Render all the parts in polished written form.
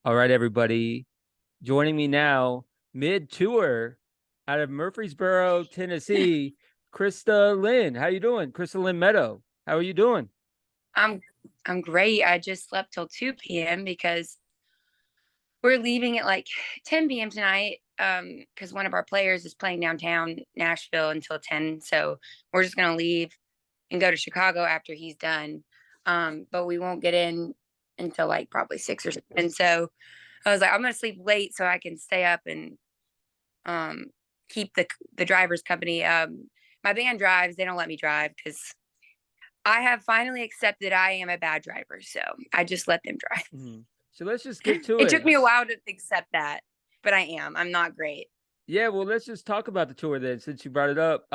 All right, everybody. Joining me now, mid-tour out of Murfreesboro, Tennessee, Krista Lynn. How you doing? Krista Lynn Meadow. How are you doing? I'm I'm great. I just slept till 2 p.m. because we're leaving at like 10 p.m. tonight. Because one of our players is playing downtown Nashville until 10. So we're just gonna leave and go to Chicago after he's done. But we won't get in until like probably 6 or 7. And so I was like, I'm gonna sleep late so I can stay up and um keep the driver's company. My band drives, they don't let me drive because I have finally accepted I am a bad driver, so I just let them drive. So let's just get to It it. took me a while to accept that, but I am. I'm not great. Yeah, well, let's just talk about the tour then, since you brought it up.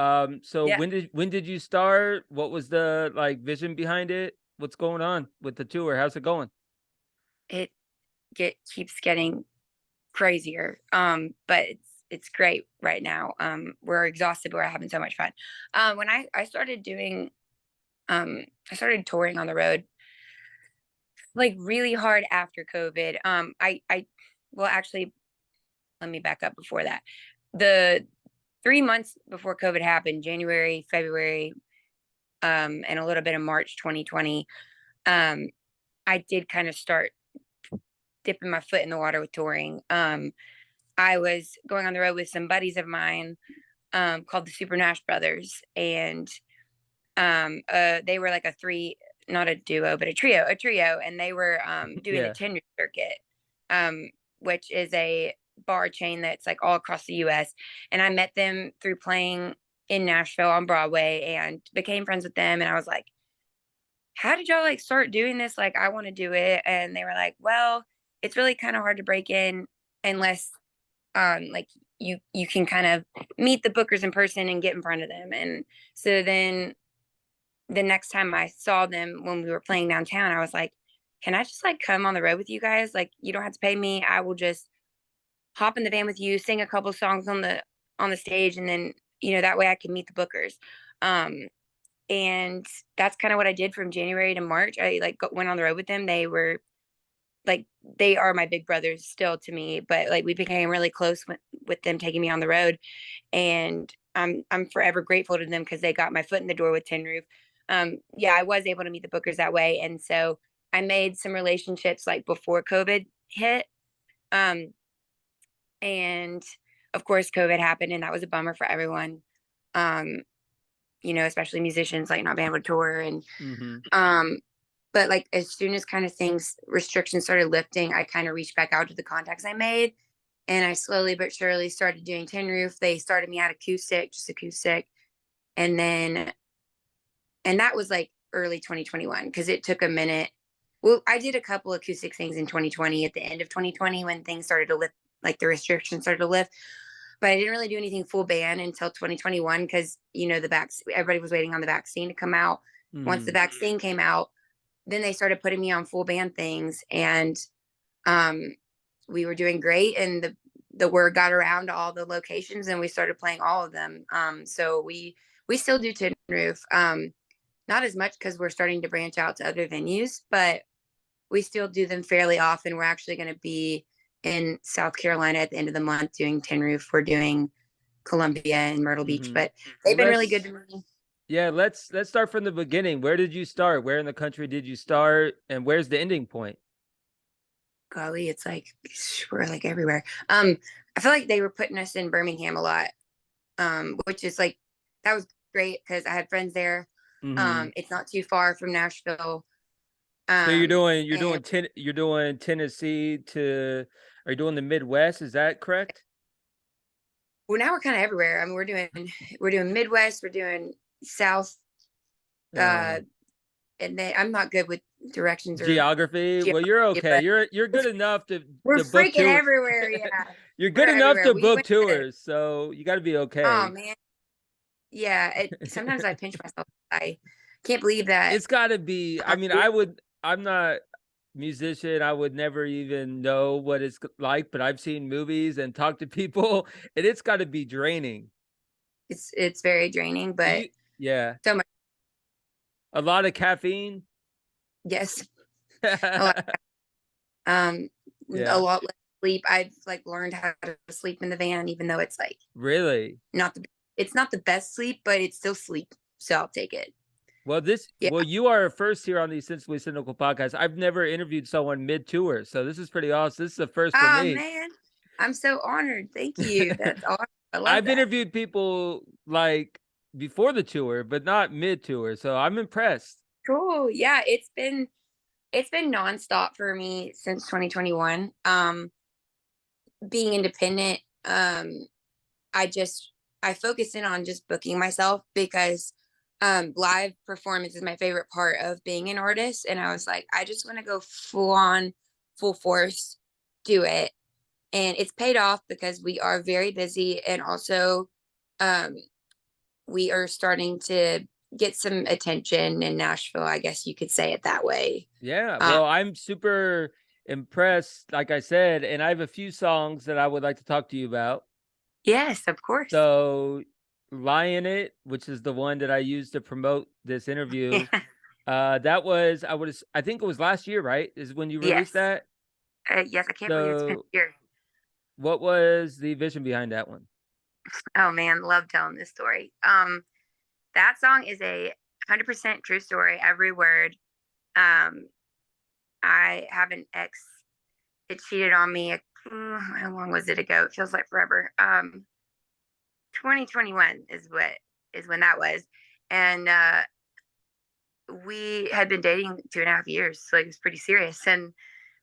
So Yeah, when did you start? What was the vision behind it? What's going on with the tour? How's it going? it keeps getting crazier. But it's great right now. We're exhausted, but we're having so much fun. When I started doing, I started touring on the road like really hard after COVID. Well, actually, let me back up before that. The 3 months before COVID happened, January, February, and a little bit of March 2020, I did kind of start dipping my foot in the water with touring. I was going on the road with some buddies of mine called the Super Nash Brothers, and they were like a three, not a duo, but a trio, and they were doing the Yeah. Tin Roof Circuit, which is a bar chain that's like all across the U.S. And I met them through playing in Nashville on Broadway and became friends with them. And I was like, how did y'all like start doing this? Like, I want to do it. And they were like, well, it's really kind of hard to break in unless like you can kind of meet the bookers in person and get in front of them. And so then the next time I saw them when we were playing downtown, I was like, can I just like come on the road with you guys? Like, you don't have to pay me. I will just hop in the van with you, sing a couple songs on the stage, and then that way I can meet the bookers. Um, and that's kind of what I did from January to March. I like went on the road with them. They were like, they are my big brothers still to me, but like we became really close with them taking me on the road, and I'm forever grateful to them because they got my foot in the door with Tin Roof. Yeah, I was able to meet the bookers that way, and so I made some relationships like before COVID hit. Um, and of course COVID happened, and that was a bummer for everyone. Um, especially musicians like not being able to tour. And Mm-hmm. but like as soon as kind of things restrictions started lifting, I kind of reached back out to the contacts I made, and I slowly but surely started doing Tin Roof. They started me out acoustic, just acoustic, and then and that was like early 2021 because it took a minute. Well, I did a couple acoustic things in 2020 at the end of 2020 when things started to lift, like the restrictions started to lift. But I didn't really do anything full band until 2021 because everybody was waiting on the vaccine to come out. Once the Mm-hmm. vaccine came out, then they started putting me on full band things, and um, we were doing great, and the word got around to all the locations, and we started playing all of them. So we still do Tin Roof, not as much because we're starting to branch out to other venues, but we still do them fairly often. We're actually going to be in South Carolina at the end of the month doing Tin Roof. We're doing Columbia and Myrtle Beach, Mm-hmm. but Well, they've been really good to me. yeah, let's start from the beginning. Where did you start? Where in the country did you start? And where's the ending point? Golly, it's like we're like everywhere. I feel like they were putting us in Birmingham a lot, which is like that was great because I had friends there. Mm-hmm. It's not too far from Nashville. So And you're doing Tennessee to are you doing the Midwest? Is that correct? well, now we're kind of everywhere. I mean, we're doing Midwest, we're doing South, Uh uh, and then I'm not good with directions or Geography. Well, you're geography, okay. but You're good enough we're to book freaking tour. everywhere. Yeah, You're we're good enough everywhere. to We book went to tours, so you got to be oh okay. man, yeah. Sometimes I pinch myself. I can't believe that. It's got to be. I I'm mean, doing, I'm not musician. I would never even know what it's like, but I've seen movies and talked to people, and it's got to be draining. it's very draining, Do but you? Yeah, so much. a lot of caffeine. Yes, a lot. Um, a Yeah. lot less sleep. I've like learned how to sleep in the van, even though it's like Really? not the it's not the best sleep, but it's still sleep. So I'll take it. Yeah. Well, you are first here on the Sensibly Cynical podcast. I've never interviewed someone mid-tour, so this is pretty awesome. This is the first for Oh me. man, I'm so honored. Thank you. That's awesome. I love I've that. interviewed people like before the tour, but not mid-tour, so I'm impressed. Cool. Yeah, it's been nonstop for me since 2021. Being independent, I just I focus in on just booking myself because live performance is my favorite part of being an artist. And I was like, I just want to go full on, full force, do it. And it's paid off because we are very busy, and also um we are starting to get some attention in Nashville, I guess you could say it that way. Yeah, Um, well, I'm super impressed, like I said, and I have a few songs that I would like to talk to you about. yes, of course. So, Lie in It, which is the one that I used to promote this interview. That was I think it was last year, right? Is when you Yes. released that. Yes, I can't believe it's been So, a year. what was the vision behind that one? Oh man, love telling this story. That song is a 100% true story, every word. Um, I have an ex that cheated on me. How long was it ago? It feels like forever. 2021 is when that was, and we had been dating 2.5 years, so like, it was pretty serious. And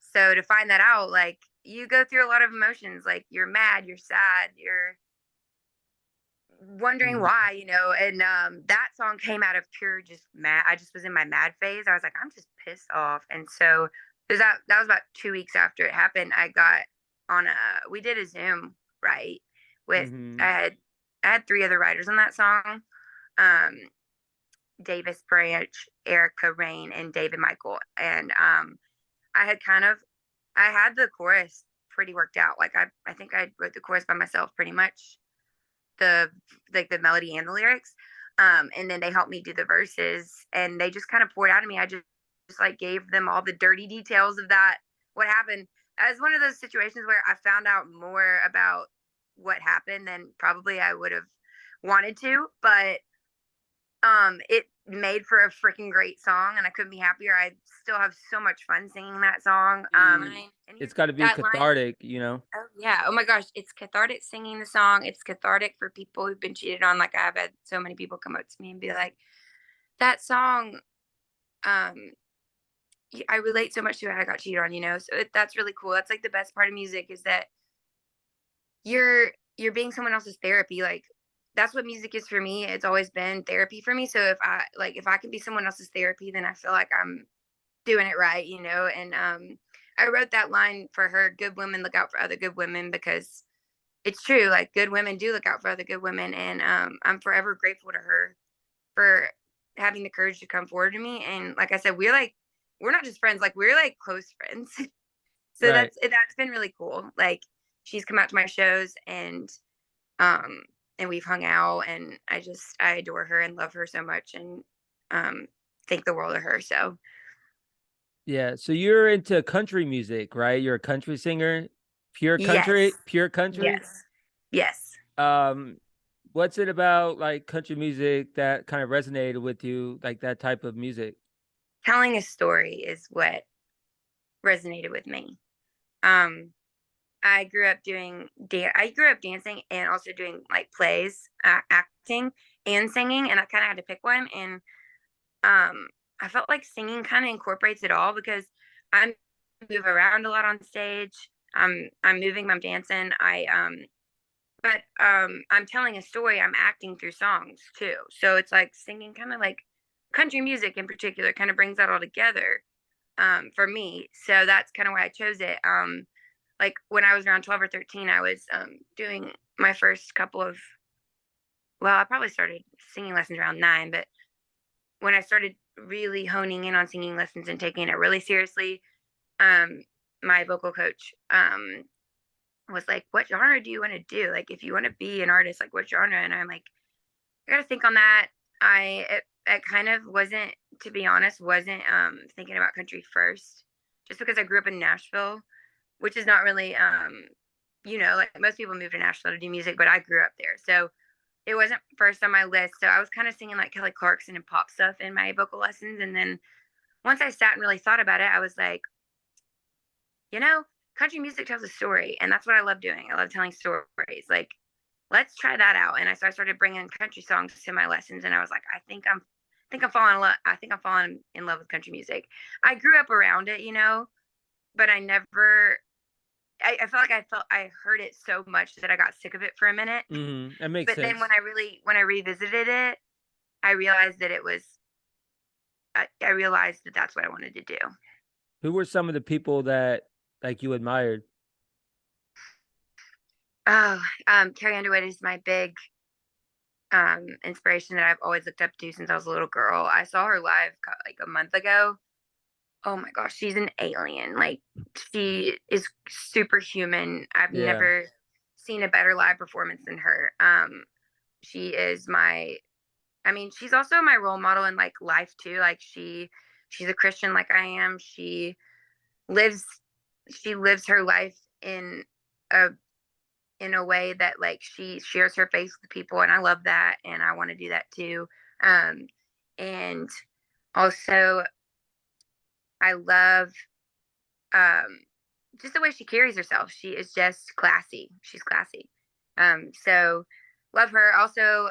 so to find that out, like you go through a lot of emotions, like you're mad, you're sad, you're wondering Mhm. why, and that song came out of pure just mad. I just was in my mad phase. I was like, I'm just pissed off. And so that was about 2 weeks after it happened. I got on a we did a Zoom, right, with Mhm. I had three other writers on that song. Um Davis Branch, Erica Rain, and David Michael. And I had the chorus pretty worked out. Like I think I wrote the chorus by myself pretty much, the the melody and the lyrics. And then they helped me do the verses, and they just kind of poured out of me. I just like gave them all the dirty details of that, what happened. As one of those situations where I found out more about what happened than probably I would have wanted to, but it made for a freaking great song, and I couldn't be happier. I still have so much fun singing that song. And It's here's got to be that line. cathartic, you know? Oh yeah. Oh my gosh, it's cathartic singing the song. It's cathartic for people who've been cheated on. Like I've had so many people come up to me and be like, "That song, um, I relate so much to it. I got cheated on." So that's really cool. That's like the best part of music, is that you're being someone else's therapy. Like that's what music is for me. It's always been therapy for me. So if I can be someone else's therapy, then I feel like I'm doing it right. And I wrote that line for her: "Good women look out for other good women," because it's true. Like good women do look out for other good women, and I'm forever grateful to her for having the courage to come forward to me. And like I said, we're not just friends; like we're like close friends. So Right. that's been really cool. Like she's come out to my shows, um and we've hung out, and I adore her and love her so much, and um think the world of her. So Yeah. So you're into country music, right? You're a country singer, yes, pure country. yes, yes. Um, what's it about like country music that kind of resonated with you, like that type of music? Telling a story is what resonated with me. Um, I grew up dancing and also doing like plays, acting and singing, and I kind of had to pick one. And I felt like singing kind of incorporates it all because I move around a lot on stage. I'm moving, I'm dancing. I'm telling a story. I'm acting through songs too. So it's like singing, kind of like country music in particular, kind of brings that all together for me. So that's kind of why I chose it. Like when I was around 12 or 13, I was doing my first couple of, well, I probably started singing lessons around 9, but when I started really honing in on singing lessons and taking it really seriously, um, my vocal coach was like, "What genre do you want to do? Like, if you want to be an artist, like, what genre?" And I'm like, I got to think on that. It kind of wasn't, to be honest, wasn't thinking about country first, just because I grew up in Nashville, which is not really, like most people move to Nashville to do music, but I grew up there. So it wasn't first on my list. So I was kind of singing like Kelly Clarkson and pop stuff in my vocal lessons. And then once I sat and really thought about it, I was like, you know, country music tells a story. And that's what I love doing. I love telling stories. Like, let's try that out. And so I started bringing country songs to my lessons. And I was like, I think I'm falling in love. I think I'm falling in love with country music. I grew up around it, but I never, I felt like I heard it so much that I got sick of it for a minute. That makes But then sense. when I revisited it, I realized that I realized that that's what I wanted to do. Who were some of the people that like you admired? Oh, Carrie Underwood is my big inspiration that I've always looked up to since I was a little girl. I saw her live like a month ago. Oh my gosh, she's an alien. Like, she is superhuman. I've Yeah. never seen a better live performance than her. She is she's also my role model in like life too. Like, she's a Christian like I am. Lives she lives her life a in a way that like she shares her faith with people, and I love that, and I want to do that too. And also I love um just the way she carries herself. She is just classy. She's classy. So love her. Also,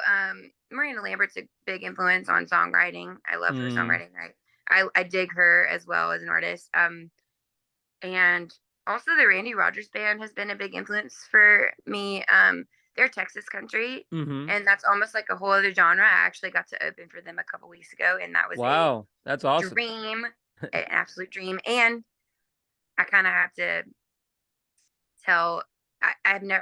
Miranda Lambert's a big influence on songwriting. I love her Mm, songwriting. I dig her as well as an artist. And also the Randy Rogers band has been a big influence for me. They're Texas country, mm-hmm. and that's almost like a whole other genre. I actually got to open for them a couple weeks ago, and that was a Wow, that's awesome. dream, an absolute dream. And I kind of have to tell. I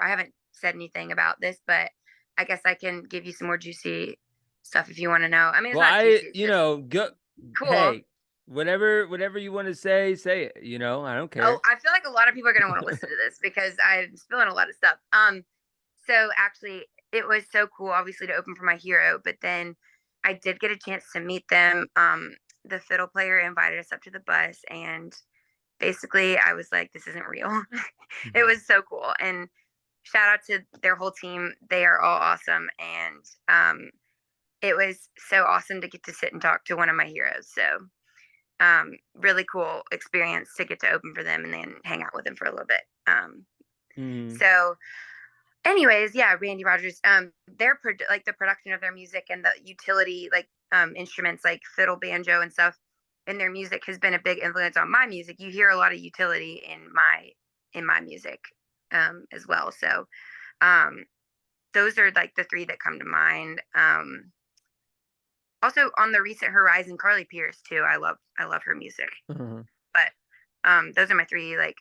haven't said anything about this, but I guess I can give you some more juicy stuff if you want to know. I mean, it's Well, not I, juicy. It's just go. cool. Hey, whatever you want to say it. I don't Oh, care. I feel like a lot of people are going to want to listen to this because I'm spilling a lot of stuff. So actually, it was so cool, obviously, to open for my hero, but then I did get a chance to meet them. The fiddle player invited us up to the bus, and basically, I was like, "This isn't real." It was so cool, and shout out to their whole team. They are all awesome, and it was so awesome to get to sit and talk to one of my heroes. So really cool experience to get to open for them and then hang out with them for a little bit. Mm, So anyways, yeah, Randy Rogers, like the production of their music and the utility, like instruments like fiddle, banjo, and stuff in their music has been a big influence on my music. You hear a lot of utility in my music as well. So um, those are like the three that come to mind. Also on the recent horizon, Carly Pierce too. I love her music. uh-huh. But those are my three like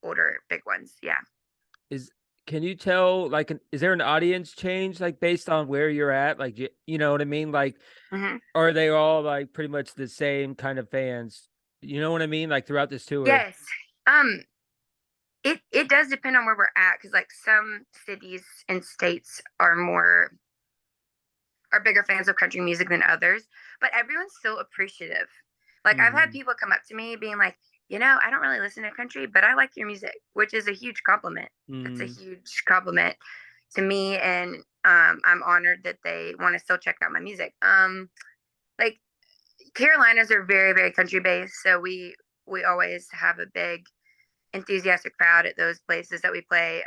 older big ones. Yeah. Is Can you tell like is there an audience change like based on where you're at? Like you know what I mean? Like Hmm. are they all like pretty much the same kind of fans? You know what I mean? Like throughout this tour. Yes. Um, it does depend on where we're at because like some cities and states are bigger fans of country music than others, but everyone's still appreciative. Like, I've had Mm-hmm. people come up to me being like, I don't really listen to country, but I like your music, which is a huge compliment. That's a Mm-hmm. huge compliment to me, and I'm honored that they want to still check out my music. Like, Carolinas are very, very country based, so we always have a big enthusiastic crowd at those places that we play.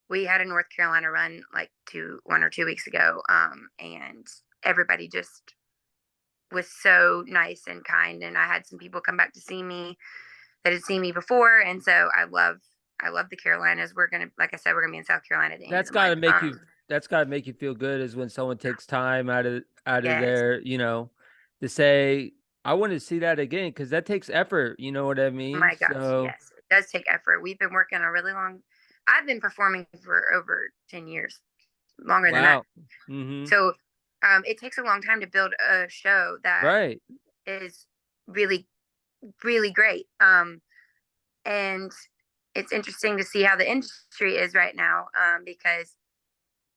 We had a North Carolina run like 1 or 2 weeks ago, and everybody just was so nice and kind. And I had some people come back to see me that had seen me before, and so I love the Carolinas. We're gonna, like I said, we're gonna be in South Carolina at the end of That's the got to month. make you that's got to make you feel good is when someone takes time out of Yes, their, to say I want to see that again because that takes effort, you know what I oh mean? my gosh, So, yes, it does take effort. We've been working a really long. I've been performing for over 10 years, longer than that. wow. Mhm. So it takes a long time to build a show that Right. is really, really great. And it's interesting to see how the industry is right now, because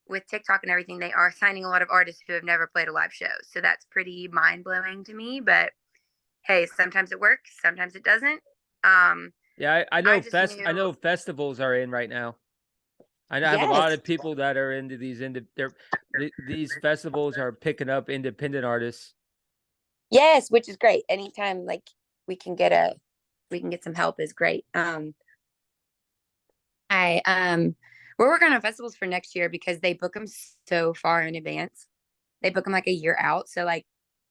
with TikTok and everything, they are signing a lot of artists who have never played a live show. So that's pretty mind blowing to me. But hey, sometimes it works, sometimes it doesn't. Um, Yeah, I I know just I knew, know festivals are in right now. I have a yes, lot of people that are into these festivals are picking up independent artists. yes, which is great. Anytime like we can get a we can get some help is great. I we're working on festivals for next year because they book them so far in advance. They book them like a year out. So like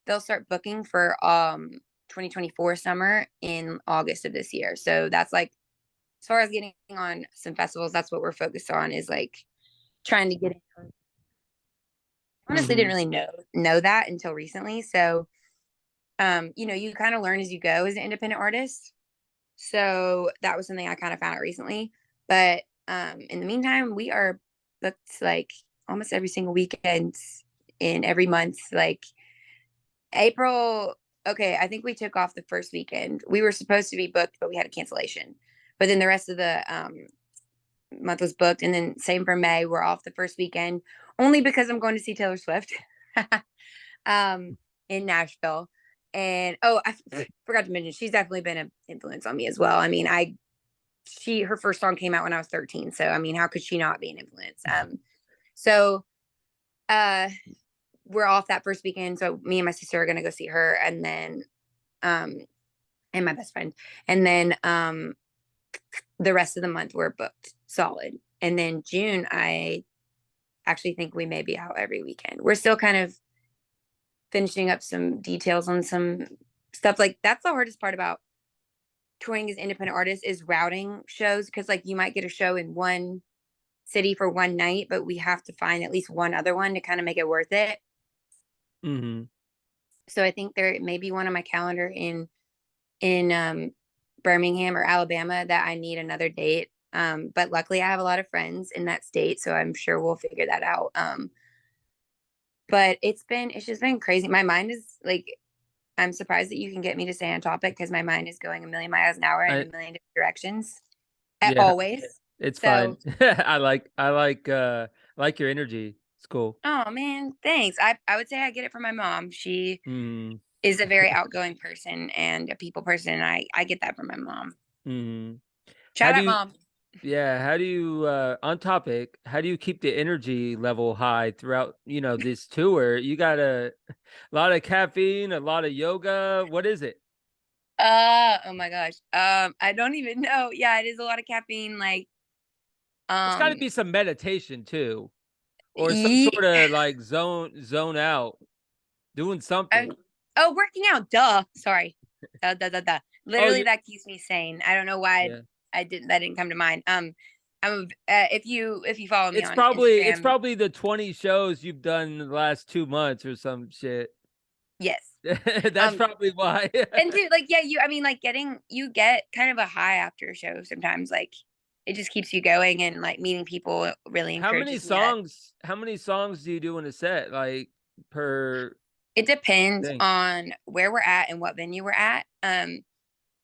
they'll start booking for 2024 summer in August of this year. So that's like as far as getting on some festivals, that's what we're focused on is like trying to get it. Honestly didn't Mm-hmm. really know that until recently. So you kind of learn as you go as an independent artist. So that was something I kind of found out recently. But in the meantime, we are booked like almost every single weekend in every month. Like April, okay, I think we took off the first weekend. We were supposed to be booked, but we had a cancellation. But then the rest of the month was booked. And then same for May, we're off the first weekend only because I'm going to see Taylor Swift in Nashville. And oh, I forgot to mention, she's definitely been an influence on me as well. I mean, her first song came out when I was 13. So I mean, how could she not be an influence? So uh we're off that first weekend. So me and my sister are gonna go see her and then and my best friend. And then the rest of the month we're booked solid. And then June, I actually think we may be out every weekend. We're still kind of finishing up some details on some stuff. Like that's the hardest part about touring as independent artists is routing shows because like you might get a show in one city for one night, but we have to find at least one other one to kind of make it worth it. Mm-hmm. So I think there may be one on my calendar in Birmingham or Alabama that I need another date. But luckily I have a lot of friends in that state, so I'm sure we'll figure that out. But it's just been crazy. My mind is like I'm surprised that you can get me to stay on topic because my mind is going a million miles an hour in a million different directions Yeah, always. it's fun. So, I like your energy. It's cool. oh man, thanks. I would say I get it from my mom. She Mm-hmm. is a very outgoing person and a people person. And I get that from my mom. Mm-hmm. How Shout do out, you mom. Yeah, how do you on topic, how do you keep the energy level high throughout, this tour? You got a lot of caffeine, a lot of yoga. What is it? Oh my gosh. I don't even know. Yeah, it is a lot of caffeine. Like, It's got to um, be some meditation too, or some ye- sort of like zone out, doing uh, something. oh, working out. Duh. Sorry. Duh. Oh, Literally, that keeps me sane. I don't know why yeah. that didn't come to mind. If you follow me It's on probably it's Instagram, probably the 20 shows you've done in the last 2 months or some shit. yes. That's probably why. And dude, like, yeah, I mean, like, you get kind of a high after a show sometimes. Like, it just keeps you going, and like meeting people really How many encourages me. songs? How many songs do you do in a set? Like per It depends thing? on where we're at and what venue we're at.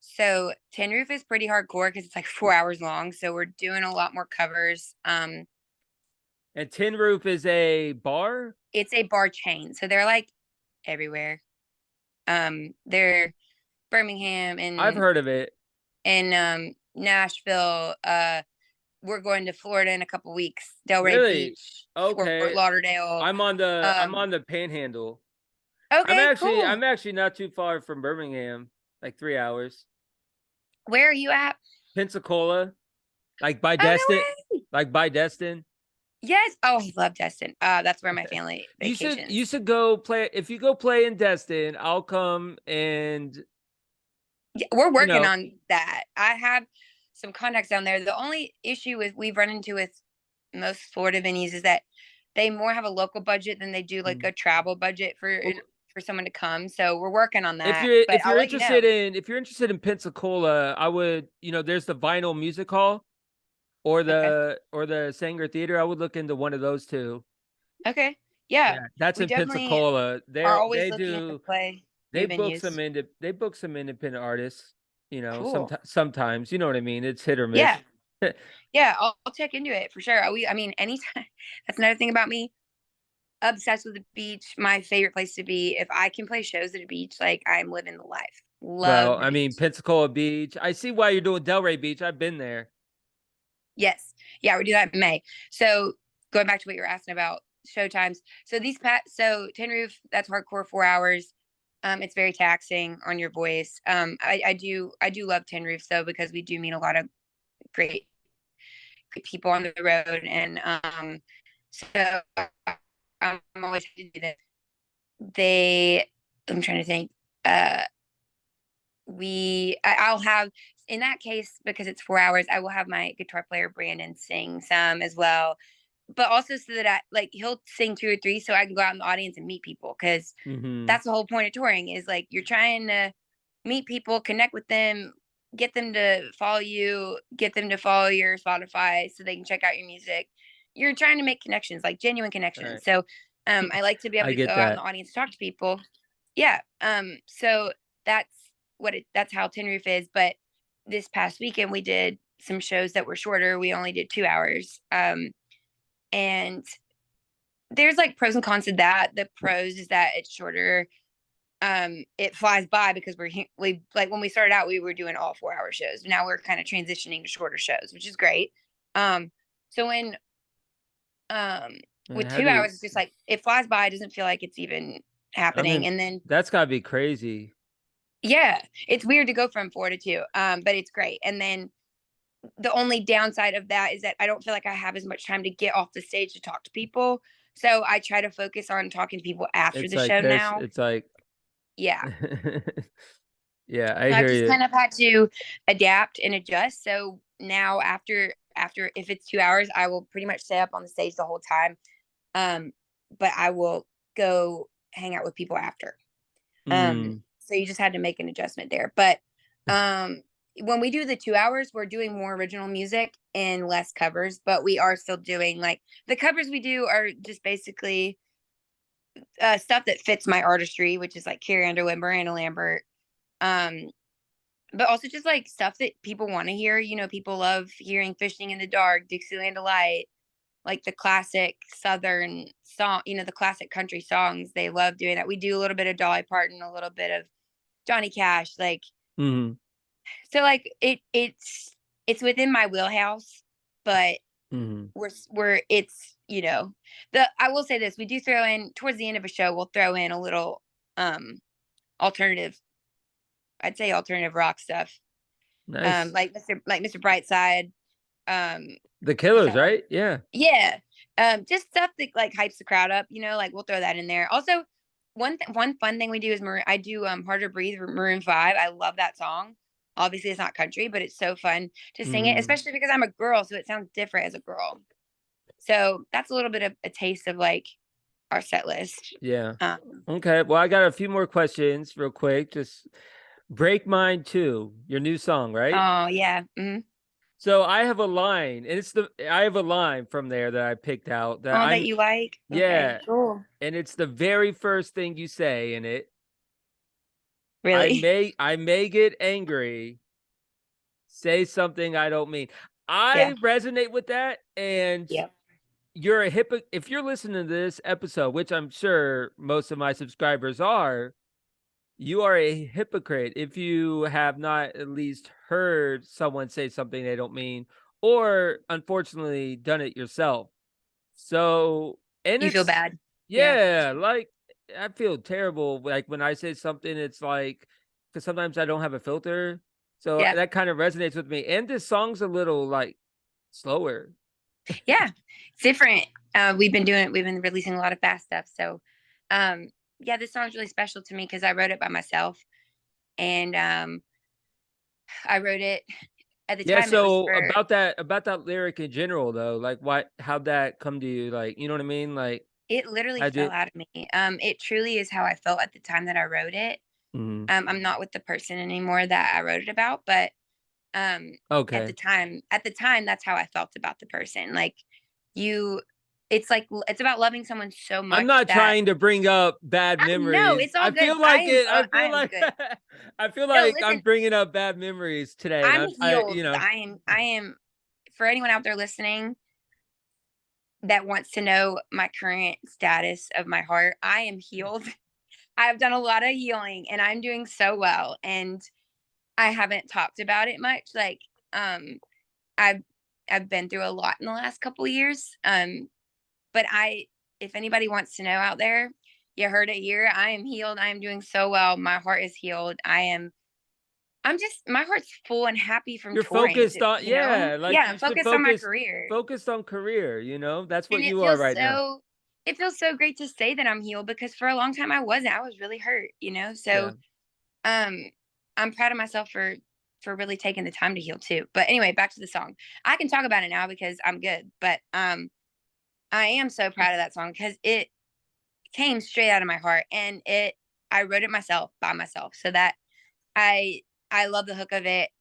So Tin Roof is pretty hardcore because it's like 4 hours long. So we're doing a lot more covers. And Tin Roof is a bar. It's a bar chain, so they're like everywhere. They're Birmingham I've heard of it. and Nashville. We're going to Florida in a couple weeks. Delray Really? Beach, Fort Okay. Lauderdale. I'm on the Panhandle. I'm Okay, actually cool. I'm actually not too far from Birmingham, like 3 hours. Where are you at? Pensacola, like by Oh Destin, no way. like by Destin. Yes. Oh, I love Destin. That's where my family You vacations. should go play. If you go play in Destin, I'll come and Yeah, we're you working know. on that. I have some contacts down there. The only issue with we've run into with most Florida venues is that they more have a local budget than they do like Mm. a travel budget for Well, for someone to come. So we're working on if that. you're But if I'll you're let you know. interested in Pensacola, I would, there's the Vinyl Music Hall or Okay. the Sanger Theater. I would look into one of those two. Okay. Yeah. Yeah, that's We in definitely Pensacola. are They always they looking to do play they new book venues. some independent artists. Cool. Sometimes, you know what I mean. It's hit or miss. Yeah. Yeah. I'll check into it for sure. I mean, anytime. That's another thing about me. Obsessed with the beach. My favorite place to be. If I can play shows at a beach, like I'm living the life. Love Well, the I mean, beach. Pensacola Beach. I see why you're doing Delray Beach. I've been there. Yes. Yeah, we do that in May. So going back to what you were asking about show times. So Tin Roof, that's hardcore 4 hours. It's very taxing on your voice. I do love Tin Roof though, because we do meet a lot of great, great people on the road. And so I'm always happy to do this. I'm trying to think. Uh I'll have, in that case, because it's 4 hours, I will have my guitar player Brandon sing some as well, but also so that he'll sing two or three so I can go out in the audience and meet people, because Mm-hmm. that's the whole point of touring, is like you're trying to meet people, connect with them, get them to follow you, get them to follow your Spotify so they can check out your music. You're trying to make connections, like genuine connections. Right. So I like to be able I to go get out in the that. audience, talk to people. Yeah. So that's that's how Tin Roof is. But this past weekend we did some shows that were shorter. We only did 2 hours. And there's like pros and cons to that. The pros is that it's shorter. It flies by because we like, when we started out we were doing all 4 hour shows. Now we're kind of transitioning to shorter shows, which is great. So when with How two do you? hours, it's just like it flies by. It doesn't feel like it's even I happening. mean, And then that's gotta be crazy. yeah, it's weird to go from 4 to 2, but it's great. And then the only downside of that is that I don't feel like I have as much time to get off the stage to talk to people. So I try to focus on talking to people after It's the like show this. now. It's like, Yeah. yeah, I So I've hear just you. kind of had to adapt and adjust. So now after if it's 2 hours, I will pretty much stay up on the stage the whole time. But I will go hang out with people after. Mm. So you just had to make an adjustment there. But when we do the 2 hours, we're doing more original music and less covers, but we are still doing, like, the covers we do are just basically stuff that fits my artistry, which is like Carrie Underwood, Miranda Lambert. Um, but also just like stuff that people want to hear. You know, people love hearing Fishing in the Dark, Dixieland Delight, like the classic Southern song, the classic country songs. They love doing that. We do a little bit of Dolly Parton, a little bit of Johnny Cash, like, Mm-hmm. so like it's within my wheelhouse, but Mm-hmm. we're it's the I will say this, we do throw in towards the end of a show, we'll throw in a little um alternative, I'd say alternative rock stuff, Nice. like Mr. Brightside, um The a Killers, song, right? Yeah. yeah, just stuff that like hypes the crowd up, like we'll throw that in there. Also, one fun thing we do is I do Harder Breathe, Maroon 5. I love that song. Obviously it's not country, but it's so fun to sing it, Mm-hmm. especially because I'm a girl, so it sounds different as a girl. So that's a little bit of a taste of like our set list. Yeah. um Okay. Well, I got a few more questions real quick. Just Break Mine 2, your new song, right? oh yeah. So I have a line, and I have a line from there that I picked out that All that you like, okay, yeah, cool. and it's the very first thing you say in it. Really? I may get angry, say something I don't mean. Yeah. I resonate with that, and Yeah. you're a if you're listening to this episode, which I'm sure most of my subscribers are, you are a hypocrite if you have not at least heard someone say something they don't mean, or unfortunately done it yourself. So, and You feel it's, bad? Yeah. yeah, like, I feel terrible, like, when I say something, it's like, because sometimes I don't have a filter, so Yeah. that kind of resonates with me, and this song's a little, like, slower. Yeah, it's different. We've been releasing a lot of fast stuff. So, yeah, this song's really special to me because I wrote it by myself, and I wrote it at the Yeah, time. It was so for about that lyric in general, though, like, how'd that come to you, like, you know what I mean? Like, it literally how'd fell you out of me. It truly is how I felt at the time that I wrote it. mhm. I'm not with the person anymore that I wrote it about, but um, Okay. at the time, that's how I felt about the person. Like, you, it's like it's about loving someone so I'm much not that trying to bring up bad no, memories. it's all good. I I feel am like good. I feel No, like I'm listen, bringing up bad memories today, and I'm I healed. I am, for anyone out there listening that wants to know my current status of my heart, I am healed I've done a lot of healing and I'm doing so well. And I haven't talked about it much. Like, I've I've been through a lot in the last couple of years. But if anybody wants to know out there, you heard it here. I am healed. I am doing so well. My heart is healed. I'm just my heart's full and happy from You're touring, focused on, you know? yeah, like Yeah, you should focused on my career. focused on career, you know? That's And what you are right now. it feels so great to say that I'm healed because for a long time I wasn't. I was really hurt, you know? Yeah. So um I'm proud of myself for really taking the time to heal too. But anyway, back to the song. I can talk about it now because I'm good. But I am so proud of that song because it came straight out of my heart and I wrote it myself by myself. So that I I love the hook of it.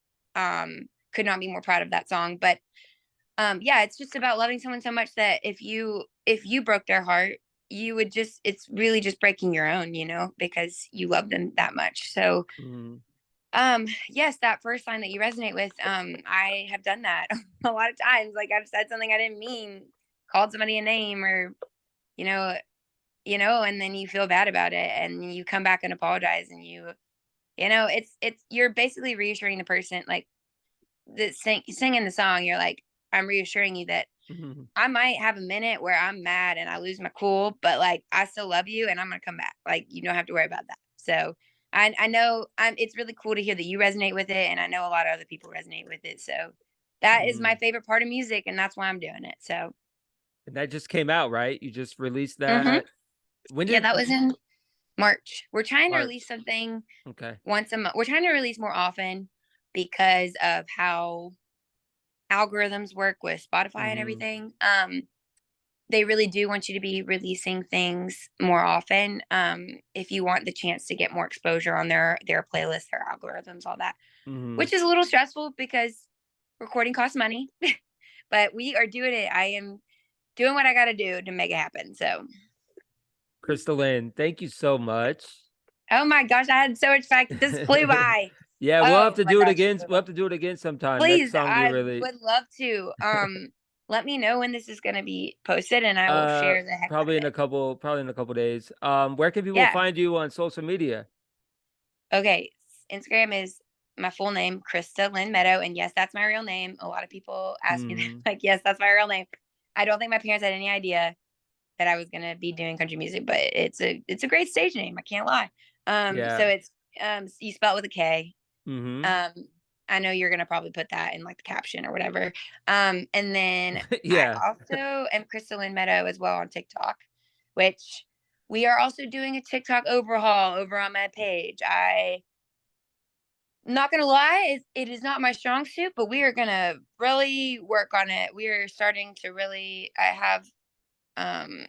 Could not be more proud of that song. But yeah, it's just about loving someone so much that if you broke their heart, you would just it's really just breaking your own, you know, because you love them that much. So Mhm. yes, that first line that you resonate with, I have done that a lot of times. Like I've said something I didn't mean, called somebody a name or you know, and then you feel bad about it and you come back and apologize and it's you're basically reassuring the person like singing the song, you're like, I'm reassuring you that Mhm. I might have a minute where I'm mad and I lose my cool, but like I still love you and I'm gonna come back. Like you don't have to worry about that. So I know it's really cool to hear that you resonate with it, and I know a lot of other people resonate with it. So that is my Mhm. favorite part of music, and that's why I'm doing it. So And that just came out, right? You just released hmm that. When yeah, did that was in March. We're trying to release March? something Okay. once a month. We're trying to release more often because of how algorithms work with Spotify and Mhm. everything. They really do want you to be releasing things more often, if you want the chance to get more exposure on their playlists, their algorithms, all that, Mhm. which is a little stressful because recording costs money, but we are doing it. I am doing what I got to do to make it happen. So, Krista Lynn, thank you so much. oh my gosh, I had so much fun. This flew by. Yeah, we'll have Oh to my do it gosh, it again. flew We'll by. have to do it again sometime. Next Please, song you I really would love to. Let me know when this is going to be posted, and I will share the heck out of it. probably in a couple days. Where can people Yeah. find you on social media? Okay, Instagram is my full name, Krista Lynn Meadow, and yes, that's my real name. A lot of people ask me that, Mhm. like, yes, that's my real name. I don't think my parents had any idea that I was gonna be doing country music, but it's a great stage name. I can't lie. So Yeah. it's you spell it with a K. Mhm. Um, I know you're gonna probably put that in like the caption or whatever. And then I Yeah. also am Krista Lynn Meadow as well on TikTok, which we are also doing a TikTok overhaul over on my page. Not gonna lie, it is not my strong suit, but we are gonna really work on it. We are starting to really. Um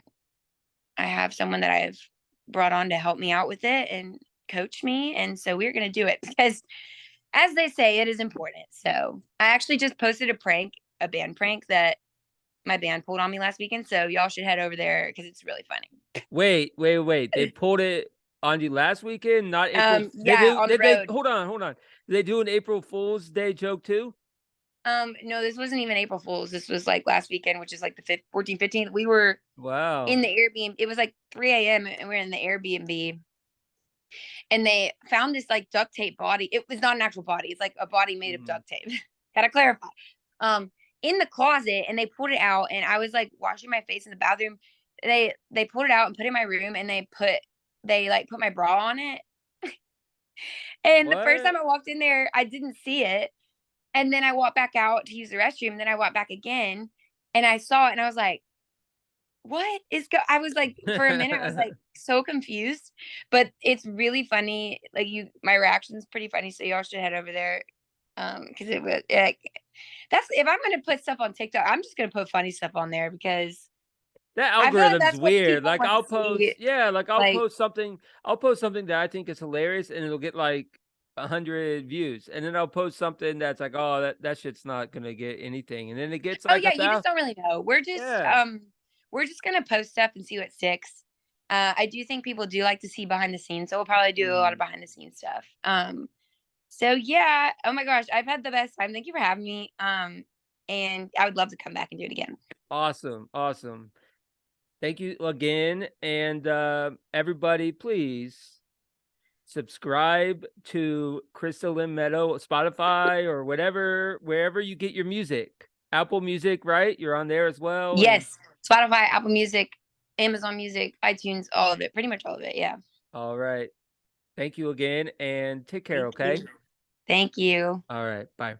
I have someone that I've brought on to help me out with it and coach me, and so we're gonna do it because, as they say, it is important. So I actually just posted a band prank that my band pulled on me last weekend. So y'all should head over there because it's really funny. Wait. They pulled it on you last weekend, not April. They Yeah, do on the did they road. hold on. Did they do an April Fool's Day joke too? No, this wasn't even April Fools. This was like last weekend, which is like the 14th, 15th. We were in Wow. the Airbnb. It was like 3 a.m. and we are in the Airbnb, and they found this like duct tape body. It was not an actual body. It's like a body made of Mhm. duct tape. Gotta clarify. Um, in the closet, and they pulled it out, and I was like washing my face in the bathroom. They pulled it out and put it in my room, and they like put my bra on it. And the first time What? I walked in there, I didn't see it, and then I walked back out to use the restroom. And then I walked back again, and I saw it, and I was like, what is I was like, for a minute I was like so confused, but it's really funny. Like my reaction is pretty funny, so y'all should head over there. Because it was like that's if I'm gonna put stuff on TikTok, I'm just gonna put funny stuff on there because That I feel like algorithm's that's what weird. people Like want to see. Like, I'll post something that I think is hilarious and it'll get like 100 views. And then I'll post something that's like, oh, that shit's not gonna get anything. And then it gets oh like yeah, you just 1,000. don't really know. Yeah. We're just gonna post stuff and see what sticks. I do think people do like to see behind the scenes, so we'll probably do a lot of Mhm. behind the scenes stuff. So yeah, oh my gosh, I've had the best time. Thank you for having me. And I would love to come back and do it again. Awesome. Awesome. Thank you again. And everybody, please subscribe to Krista Lynn Meadow, Spotify or whatever, wherever you get your music. Apple Music, right? You're on there as well. Yes. Spotify, Apple Music, Amazon Music, iTunes, all of it. Pretty much all of it. Yeah. All right. Thank you again and take care, Thank okay? you. Thank you. All right. Bye.